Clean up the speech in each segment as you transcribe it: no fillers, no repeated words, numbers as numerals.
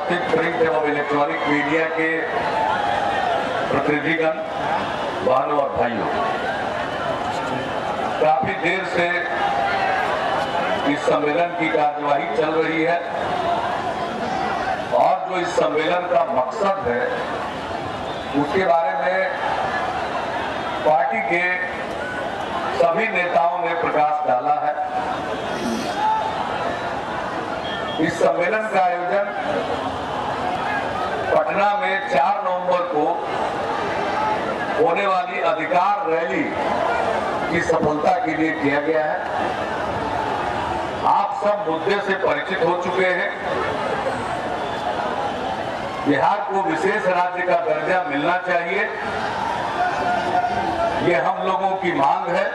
उपस्थित प्रिंट एवं electronic media के प्रतिनिधिगण, बहनों और भाइयों, काफी देर से इस सम्मेलन की कार्यवाही चल रही है और जो इस सम्मेलन का मकसद है उसके बारे में पार्टी के सभी नेताओं ने प्रकाश डाला है। इस सम्मेलन का आयोजन पटना में 4 नवंबर को होने वाली अधिकार रैली की सफलता के लिए किया गया है। आप सब मुद्दे से परिचित हो चुके हैं। बिहार को विशेष राज्य का दर्जा मिलना चाहिए, ये हम लोगों की मांग है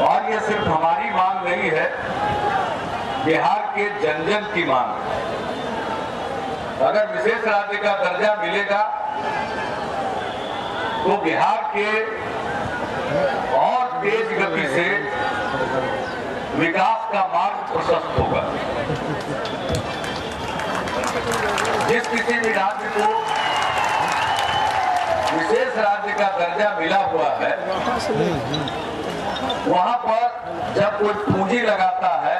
और ये सिर्फ हमारी मांग नहीं है, बिहार के जन जन की मांग है। अगर विशेष राज्य का दर्जा मिलेगा तो बिहार के और तेज गति से विकास का मार्ग प्रशस्त होगा। जिस किसी भी राज्य को विशेष राज्य का दर्जा मिला हुआ है, वहां पर जब कोई पूंजी लगाता है,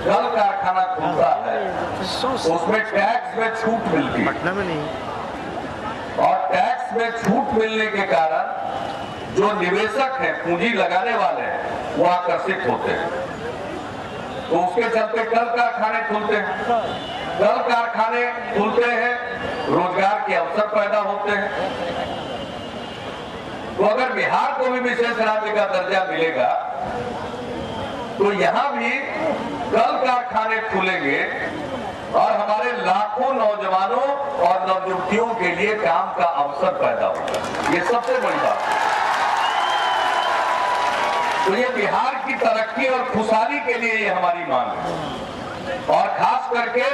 कल कारखाना खुलता है, तो उसमें टैक्स में छूट मिलती है। पटना में नहीं। और टैक्स में छूट मिलने के कारण जो निवेशक हैं, पूंजी लगाने वाले हैं, वो आकर्षित होते हैं। तो उसके चलते कल कारखाने खुलते हैं। कल कारखाने खुलते हैं, रोजगार के अवसर पैदा होते हैं। तो अगर बिहार को भी विशेष राज्य का दर्जा मिलेगा तो यहाँ भी कल कारखाने खुलेंगे और हमारे लाखों नौजवानों और नवयुवतियों के लिए काम का अवसर पैदा होगा। ये सबसे बड़ी बात है। तो ये बिहार की तरक्की और खुशहाली के लिए ये हमारी मांग है और खास करके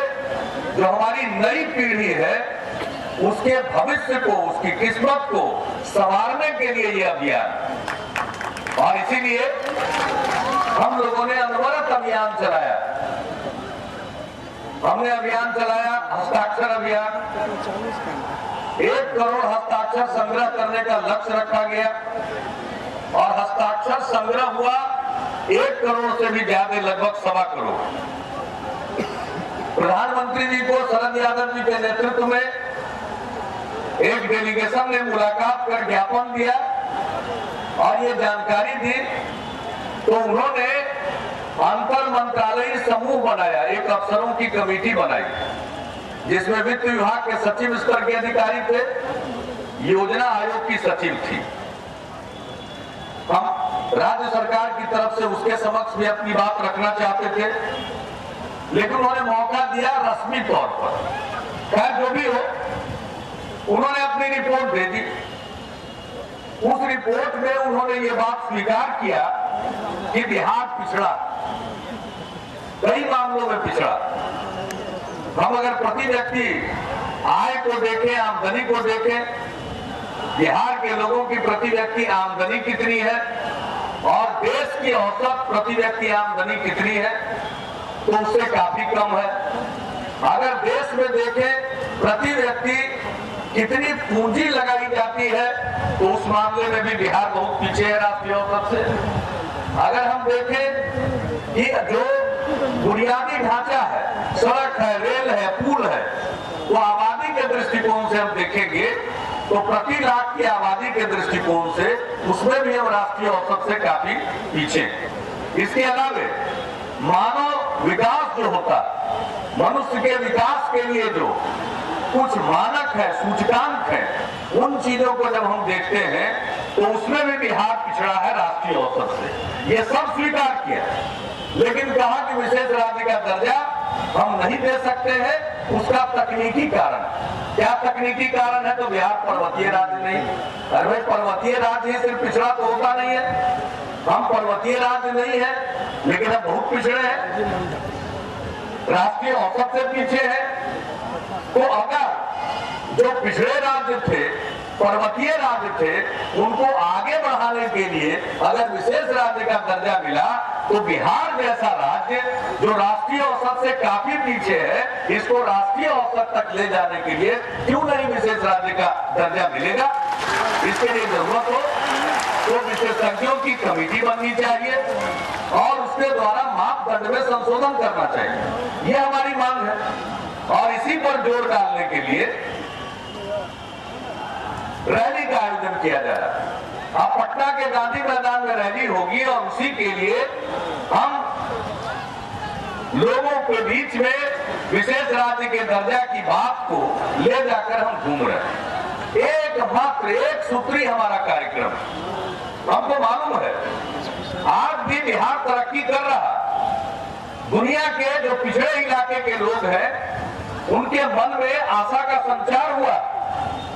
जो हमारी नई पीढ़ी है उसके भविष्य को, उसकी किस्मत को संवारने के लिए ये अभियान। और इसीलिए हम लोगों ने अनवरत अभियान चलाया। हमने अभियान चलाया हस्ताक्षर अभियान। 1 करोड़ हस्ताक्षर संग्रह करने का लक्ष्य रखा गया और हस्ताक्षर संग्रह हुआ 1 करोड़ से भी ज्यादा, लगभग 1.25 करोड़। प्रधानमंत्री जी को शरद यादव जी के नेतृत्व में एक डेलीगेशन ने मुलाकात कर ज्ञापन दिया और ये जानकारी दी, तो उन्होंने अंतर मंत्रालयीय समूह बनाया, एक अफसरों की कमेटी बनाई जिसमें वित्त विभाग के सचिव स्तर के अधिकारी थे, योजना आयोग की सचिव थी। हम राज्य सरकार की तरफ से उसके समक्ष भी अपनी बात रखना चाहते थे, लेकिन उन्होंने मौका दिया रस्मी तौर पर। खैर जो भी हो, उन्होंने अपनी रिपोर्ट दे दी। उस रिपोर्ट में उन्होंने ये बात स्वीकार किया कि बिहार पिछड़ा, कई मामलों में पिछड़ा। हम अगर प्रति व्यक्ति आय को देखें, आमदनी को देखें, बिहार के लोगों की प्रति व्यक्ति आमदनी कितनी है और देश की औसत प्रति व्यक्ति आमदनी कितनी है, तो उससे काफी कम है। अगर देश में देखें प्रति व्यक्ति कितनी पूंजी लगाई जाती है, तो उस मामले में भी बिहार बहुत पीछे है राष्ट्रीय औसत से। अगर हम देखें कि जो बुनियादी ढांचा है, सड़क है, रेल है, पुल है, तो आबादी के दृष्टिकोण से हम देखेंगे तो प्रति लाख की आबादी के दृष्टिकोण से उसमें भी हम राष्ट्रीय औसत से काफी पीछे। इसके अलावा मानव विकास जो होता, मनुष्य के विकास के लिए जो कुछ मानक है, सूचकांक है, उन चीजों को जब हम देखते हैं तो उसमें भी बिहार पिछड़ा है राष्ट्रीय औसत से। ये सब स्वीकार किया, लेकिन कहा कि विशेष राज्य का दर्जा हम नहीं दे सकते हैं। उसका तकनीकी कारण, क्या तकनीकी कारण है? तो बिहार पर्वतीय राज्य नहीं। अरे भाई, पर्वतीय राज्य सिर्फ पिछड़ा तो होता नहीं है। हम पर्वतीय राज्य नहीं है, लेकिन हम बहुत पिछड़े हैं, राष्ट्रीय औसत से पीछे है। तो अगर जो पिछड़े राज्य थे, पर्वतीय राज्य थे, उनको आगे बढ़ाने के लिए अगर विशेष राज्य का दर्जा मिला तो बिहार जैसा राज्य जो राष्ट्रीय औसत से काफी पीछे है, इसको राष्ट्रीय औसत तक ले जाने के लिए क्यों नहीं विशेष राज्य का दर्जा मिलेगा? इसके लिए जरूरत हो तो विशेषज्ञों की कमेटी बननी चाहिए और उसके द्वारा मापदंड में संशोधन करना चाहिए, यह हमारी मांग है। और इसी पर जोर डालने के लिए रैली का आयोजन किया जा रहा है। अब पटना के गांधी मैदान में रैली होगी और उसी के लिए हम लोगों के बीच में विशेष राज्य के दर्जा की बात को ले जाकर हम घूम रहे हैं। एकमात्र एक सूत्री हमारा कार्यक्रम, हमको मालूम है आज भी बिहार तरक्की कर रहा। दुनिया के जो पिछड़े इलाके के लोग हैं उनके मन में आशा का संचार हुआ।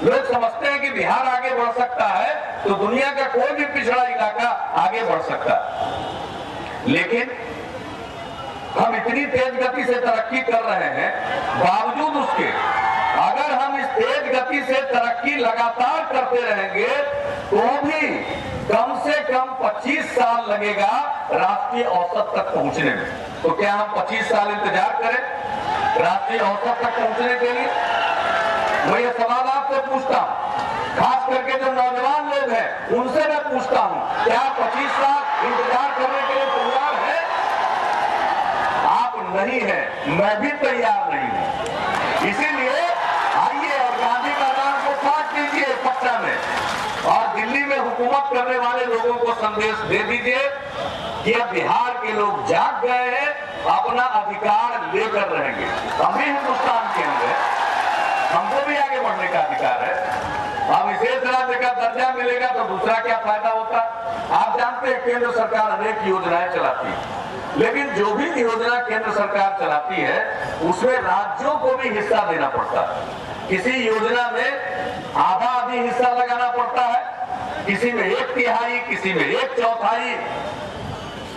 लोग समझते हैं कि बिहार आगे बढ़ सकता है तो दुनिया का कोई भी पिछड़ा इलाका आगे बढ़ सकता है। लेकिन हम इतनी तेज गति से तरक्की कर रहे हैं, बावजूद उसके अगर हम इस तेज गति से तरक्की लगातार करते रहेंगे तो भी कम से कम 25 साल लगेगा राष्ट्रीय औसत तक पहुंचने में। तो क्या हम 25 साल इंतजार करें राष्ट्रीय औसत तक पहुंचने के लिए? मैं ये सवाल आपसे पूछता हूं, खास करके जो नौजवान लोग हैं उनसे मैं पूछता हूं, क्या 25 साल इंतजार करने के लिए तैयार है? आप नहीं है, मैं भी तैयार नहीं हूं। इसीलिए आइए और गांधी मैदान को काट दीजिए पटना में और दिल्ली में हुकूमत करने वाले लोगों को संदेश दे दीजिए कि अब बिहार के लोग जाग गए हैं, अपना अधिकार लेकर रहेंगे। हम भी हिंदुस्तान के अंदर, हमको भी आगे बढ़ने का अधिकार है। अब विशेष राज्य का दर्जा मिलेगा तो दूसरा क्या फायदा होता? आप जानते हैं केंद्र सरकार अनेक योजनाएं चलाती है, लेकिन जो भी योजना केंद्र सरकार चलाती है उसमें राज्यों को भी हिस्सा देना पड़ता है। किसी योजना में आधा आधी हिस्सा लगाना पड़ता है, किसी में 1/3, किसी में 1/4।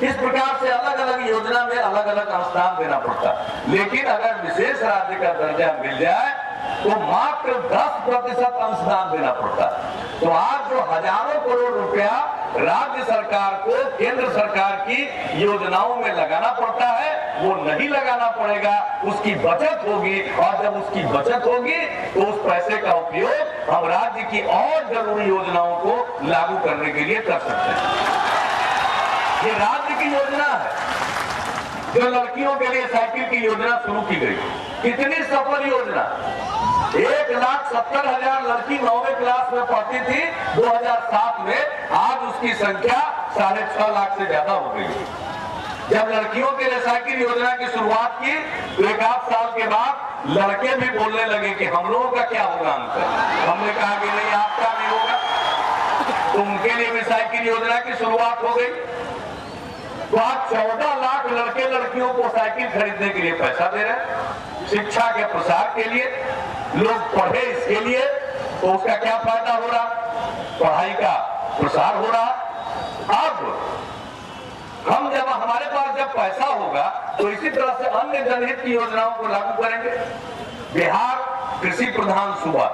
इस प्रकार से अलग अलग योजना में अलग अलग अनुदान देना पड़ता है। लेकिन अगर विशेष राज्य का दर्जा मिल जाए तो मात्र 10% अंशदान देना पड़ता है। तो आज जो हजारों करोड़ रुपया राज्य सरकार को केंद्र सरकार की योजनाओं में लगाना पड़ता है वो नहीं लगाना पड़ेगा, उसकी बचत होगी। और जब उसकी बचत होगी तो उस पैसे का उपयोग हम राज्य की और जरूरी योजनाओं को लागू करने के लिए कर सकते हैं। ये राज्य की योजना है। जो लड़कियों के लिए साइकिल की योजना शुरू की गई, कितनी सफल योजना। 1,70,000 लड़की 9वीं क्लास में पढ़ती थी 2007 में, आज उसकी संख्या 6.5 लाख से ज्यादा हो गई। जब लड़कियों के लिए साइकिल योजना की शुरुआत की तो 1 साल के बाद लड़के भी बोलने लगे कि हम लोगों का क्या होगा अंकल। हमने कहा कि नहीं, आपका नहीं होगा। तो उनके लिए भी साइकिल योजना की शुरुआत हो गई। तो आज 14 लाख लड़के लड़कियों को साइकिल खरीदने के लिए पैसा दे रहे हैं, शिक्षा के प्रसार के लिए। लोग पढ़े इसके लिए, तो उसका क्या फायदा हो रहा? पढ़ाई का प्रसार हो रहा। अब हम जब हमारे पास जब पैसा होगा तो इसी तरह से अन्य जनहित की योजनाओं को लागू करेंगे। बिहार कृषि प्रधान सूबा,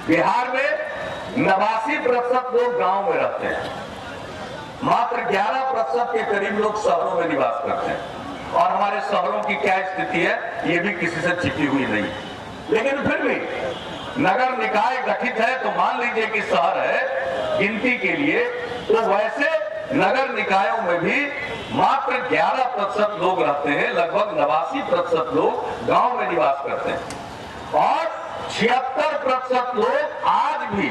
बिहार में 89% लोग गांव में रहते हैं, मात्र 11% के करीब लोग शहरों में निवास करते हैं। और हमारे शहरों की क्या स्थिति है ये भी किसी से छिपी हुई नहीं। लेकिन फिर भी नगर निकाय गठित है तो मान लीजिए कि शहर है गिनती के लिए, तो वैसे नगर निकायों में भी मात्र 11% लोग रहते हैं, लगभग 89% लोग गांव में निवास करते हैं। और 76% लोग आज भी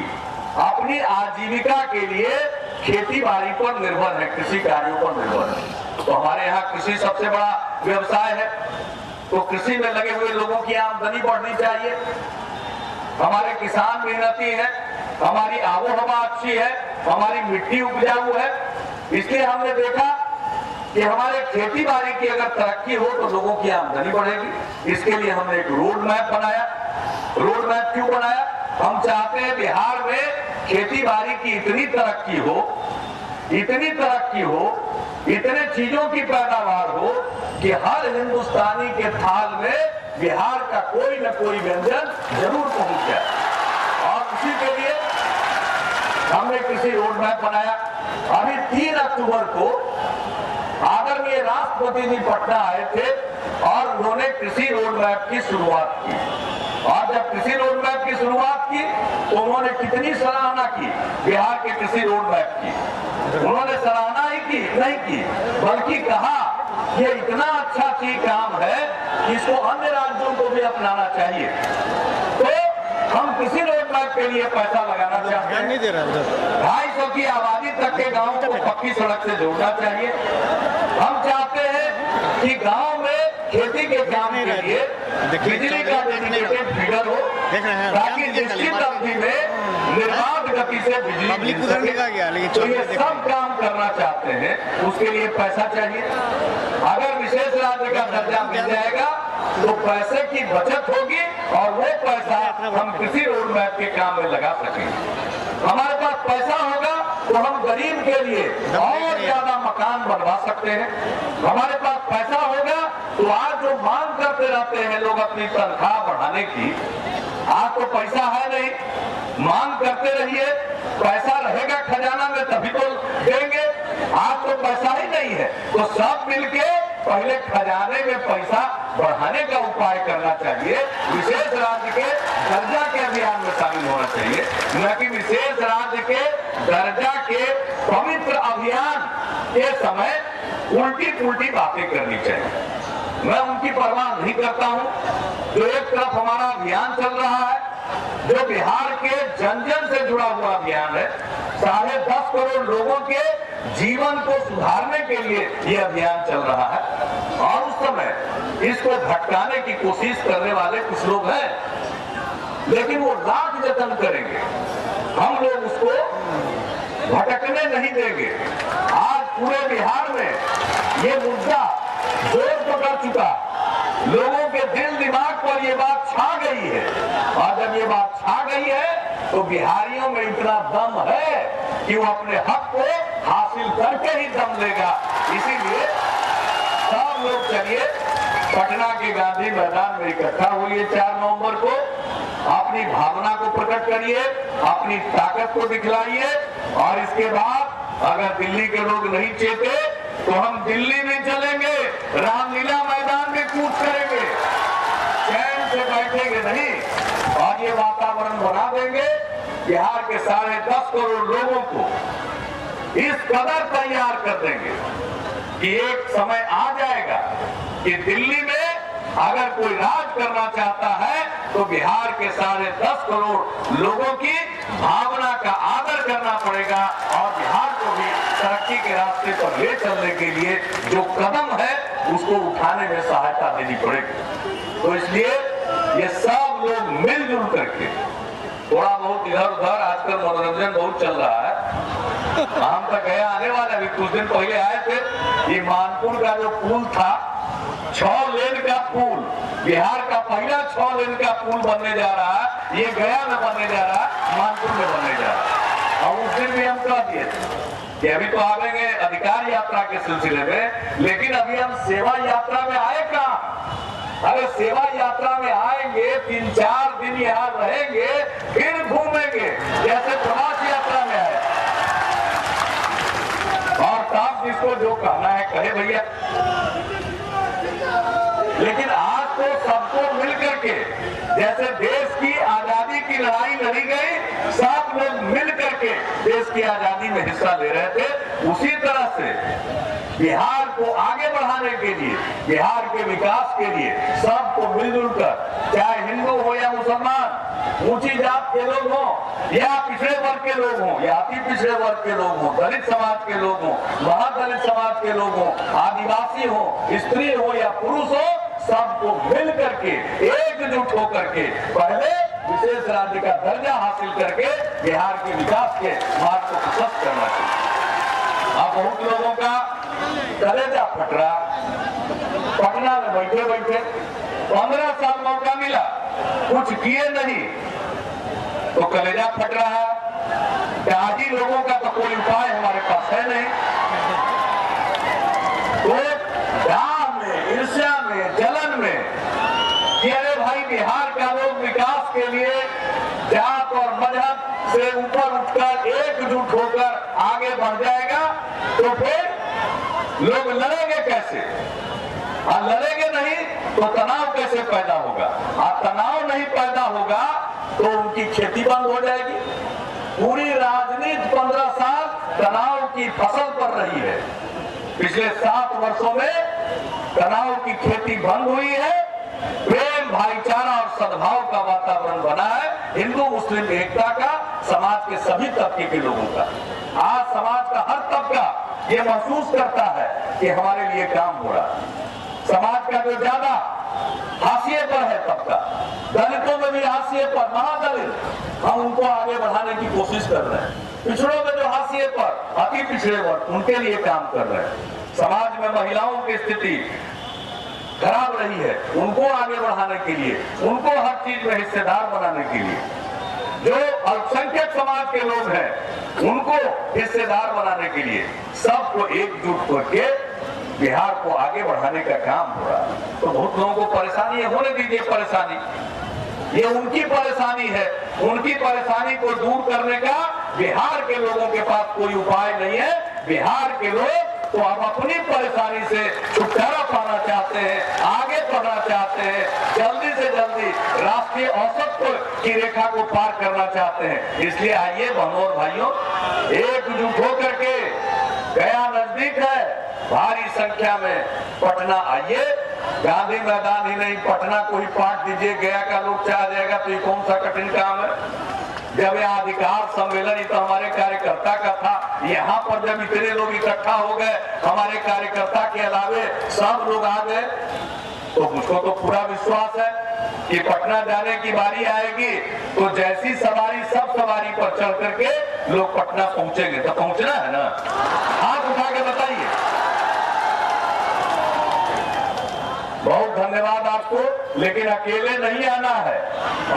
अपनी आजीविका के लिए खेती बाड़ी पर निर्भर है, कृषि कार्यों पर निर्भर है। तो हमारे यहाँ कृषि सबसे बड़ा व्यवसाय है, तो कृषि में लगे हुए लोगों की आमदनी बढ़नी चाहिए। हमारे किसान मेहनती हैं, हमारी आबोहवा अच्छी है, हमारी मिट्टी उपजाऊ है, इसलिए हमने देखा कि हमारे खेती बाड़ी की अगर तरक्की हो तो लोगों की आमदनी बढ़ेगी। इसके लिए हमने एक रोड मैप बनाया। रोड मैप क्यों बनाया? हम चाहते हैं बिहार में खेती बाड़ी की इतनी तरक्की हो, इतनी तरक्की हो, इतने चीजों की पैदावार हो कि हर हिंदुस्तानी के थाल में बिहार का कोई न कोई व्यंजन जरूर पहुंच जाए। और उसी के लिए हमने कृषि रोड मैप बनाया। अभी 3 अक्टूबर को आदरणीय राष्ट्रपति जी पटना आए थे और उन्होंने कृषि रोड मैप की शुरुआत की। और जब कृषि रोड मैप की शुरुआत की तो उन्होंने कितनी सराहना की बिहार के कृषि रोड मैप की। उन्होंने सराहना ही की नहीं की, बल्कि कहा ये इतना अच्छा चीज काम है कि इसको अन्य राज्यों को भी अपनाना चाहिए। तो हम कृषि रोड मैप के लिए पैसा लगाना चाहते हैं। 250 की आबादी तक के गांव को पक्की सड़क से जोड़ना चाहिए। हम चाहते हैं कि गांव में खेती के काम के लिए बिजली का डेडिकेटेड फीडर हो, ताकि निश्चित अवधि में निर्बाध गति से बिजली मिल सके। तो ये सब काम करना चाहते हैं, उसके लिए पैसा चाहिए। अगर विशेष राज्य का दर्जा मिल जाएगा तो पैसे की बचत होगी और वो पैसा हम कृषि रोड मैप के काम में लगा सकेंगे। हमारे पास पैसा होगा तो हम गरीब के लिए और ज्यादा मकान बनवा सकते हैं। हमारे पास पैसा होगा तो आज जो मांग करते रहते हैं लोग अपनी तनख्वाह बढ़ाने की, आज तो पैसा है नहीं, मांग करते रहिए, पैसा रहेगा खजाना में तभी तो देंगे। आज तो पैसा ही नहीं है, तो सब मिलके पहले खजाने में पैसा बढ़ाने का उपाय करना चाहिए। विशेष राज्य के दर्जा के अभियान में शामिल होना चाहिए, न कि विशेष राज्य के दर्जा के पवित्र अभियान के समय उल्टी पुल्टी बातें करनी चाहिए। मैं उनकी परवाह नहीं करता हूं। जो एक तरफ हमारा अभियान चल रहा है, जो बिहार के जन जन से जुड़ा हुआ अभियान है, 10.5 करोड़ लोगों के जीवन को सुधारने के लिए यह अभियान चल रहा है। और उस समय इसको भटकाने की कोशिश करने वाले कुछ लोग हैं, लेकिन वो लाख जतन करेंगे, हम लोग उसको भटकने नहीं देंगे। आज पूरे बिहार में ये मुद्दा जोर पकड़ चुका, लोगों के दिल दिमाग पर ये बात छा गई है। और जब ये बात छा गई है तो बिहारियों में इतना दम है कि वो अपने हक को हासिल करके ही दम लेगा। इसीलिए सब लोग चलिए पटना के गांधी मैदान में इकट्ठा हुए 4 नवंबर को, अपनी भावना को प्रकट करिए, अपनी ताकत को दिखलाइए। और इसके बाद अगर दिल्ली के लोग नहीं चेते तो हम दिल्ली में चलेंगे, रामलीला मैदान में कूद करेंगे, चैन से बैठेंगे नहीं। और ये वातावरण बना देंगे, बिहार के 10.5 करोड़ लोगों को इस कदर तैयार कर देंगे कि एक समय आ जाएगा कि दिल्ली में अगर कोई राज करना चाहता है तो बिहार के 10.5 करोड़ लोगों की भावना का आदर करना पड़ेगा। और बिहार को भी तरक्की के रास्ते पर ले चलने के लिए जो कदम है उसको उठाने में सहायता देनी पड़ेगी। तो इसलिए ये सब लोग मिलजुल करके, थोड़ा बहुत इधर उधर, आजकल मनोरंजन बहुत चल रहा है, हम तक गया आने वाले, अभी कुछ दिन पहले आए थे, ये मानपुर का जो पुल था, 6 लेन का पुल, बिहार का पहला 6 लेन का पुल बनने जा रहा है। ये गया में बनने जा रहा है, मानपुर में बनने जा रहा है। और उस दिन भी हम कह दिए कि अभी तो आवेंगे अधिकार यात्रा के सिलसिले में, लेकिन अभी हम सेवा यात्रा में आए कहाँ? अगर सेवा यात्रा में आएंगे, 3-4 दिन यहाँ रहेंगे, फिर घूमेंगे जैसे प्रवास यात्रा में आए। और साहब जिसको जो कहना है कहे भैया, लेकिन आज तो सबको मिल करके, जैसे देश की आजादी की लड़ाई लड़ी गई, सब लोग मिल करके देश की आजादी में हिस्सा ले रहे थे, उसी तरह से बिहार को आगे बढ़ाने के लिए, बिहार के विकास के लिए सबको मिलजुल कर, चाहे हिंदू हो या मुसलमान, ऊंची जात के लोग हों या पिछड़े वर्ग के लोग हों या अति पिछड़े वर्ग के लोग हों, दलित समाज के लोग हों, महादलित समाज के लोग हों, आदिवासी हो, स्त्री हो या पुरुष हो, सबको मिल करके एकजुट होकर के पहले विशेष राज्य का दर्जा हासिल करके बिहार के विकास के मार्ग को प्रशस्त करना चाहिए। अब बहुत लोगों का कलेजा फट रहा, पटना में बैठे बैठे 15 साल मौका मिला, कुछ किए नहीं तो कलेजा फट रहा है। त्यागी लोगों का तो कोई उपाय हमारे पास है नहीं। तो दाम में, ईर्ष्या में, जलन में कि अरे भाई बिहार का लोग विकास के लिए जात और मजहब से ऊपर उठकर एकजुट होकर आगे बढ़ जाएगा, तो फिर लोग लड़ेंगे कैसे? और लड़ेंगे नहीं तो तनाव कैसे पैदा होगा? और तनाव नहीं पैदा होगा तो उनकी खेती बंद हो जाएगी। पूरी राजनीति 15 साल तनाव की फसल पर रही है। पिछले 7 वर्षों में तनाव की खेती बंद हुई है। प्रेम, भाईचारा और सद्भाव का वातावरण बना है, हिंदू मुस्लिम एकता का, समाज के सभी तबके के लोगों का। आज समाज का हर तबका ये महसूस करता है कि हमारे लिए काम हो रहा है। समाज का जो ज्यादा हाशिए पर है तबका, दलितों में भी हाशिए पर, महादलित, हम उनको आगे बढ़ाने की कोशिश कर रहे हैं। पिछड़ों में जो हाशिए पर, अति पिछड़े वर्ग, उनके लिए काम कर रहे हैं। समाज में महिलाओं की स्थिति खराब रही है, उनको आगे बढ़ाने के लिए, उनको हर चीज में हिस्सेदार बनाने के लिए, जो अल्पसंख्यक समाज के लोग हैं उनको हिस्सेदार बनाने के लिए सबको एकजुट करके बिहार को आगे बढ़ाने का काम हो रहा है। तो बहुत लोगों को परेशानी है, होने दीजिए परेशानी, ये उनकी परेशानी है। उनकी परेशानी को दूर करने का बिहार के लोगों के पास कोई उपाय नहीं है। बिहार के लोग तो अब अपनी परेशानी से छुटकारा पाना चाहते हैं, आगे बढ़ना चाहते हैं, जल्दी से जल्दी राष्ट्रीय औसत की रेखा को पार करना चाहते हैं। इसलिए आइए बहनों और भाइयों, एकजुट होकर के, गया नजदीक है, भारी संख्या में पटना आइए। गांधी मैदान ही नहीं, पटना को ही पाट दीजिए, गया का लोग चाह जाएगा तो ये कौन सा कठिन काम है। जब यह अधिकार सम्मेलन तो हमारे कार्यकर्ता का था, यहाँ पर जब इतने लोग इकट्ठा हो गए, हमारे कार्यकर्ता के अलावे सब लोग आ गए, तो मुझको तो पूरा विश्वास है कि पटना जाने की बारी आएगी तो जैसी सवारी, सब सवारी पर चढ़ करके लोग पटना पहुंचेंगे। तो पहुंचना है ना, हाथ उठा के बताइए। बहुत धन्यवाद आपको, लेकिन अकेले नहीं आना है,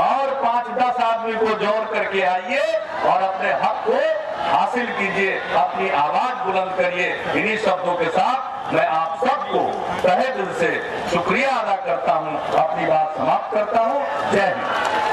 और 5-10 आदमी को जोड़ करके आइए और अपने हक को हासिल कीजिए, अपनी आवाज बुलंद करिए। इन्हीं शब्दों के साथ मैं आप सबको तहे दिल से शुक्रिया अदा करता हूं, अपनी बात समाप्त करता हूं। जय हिंद।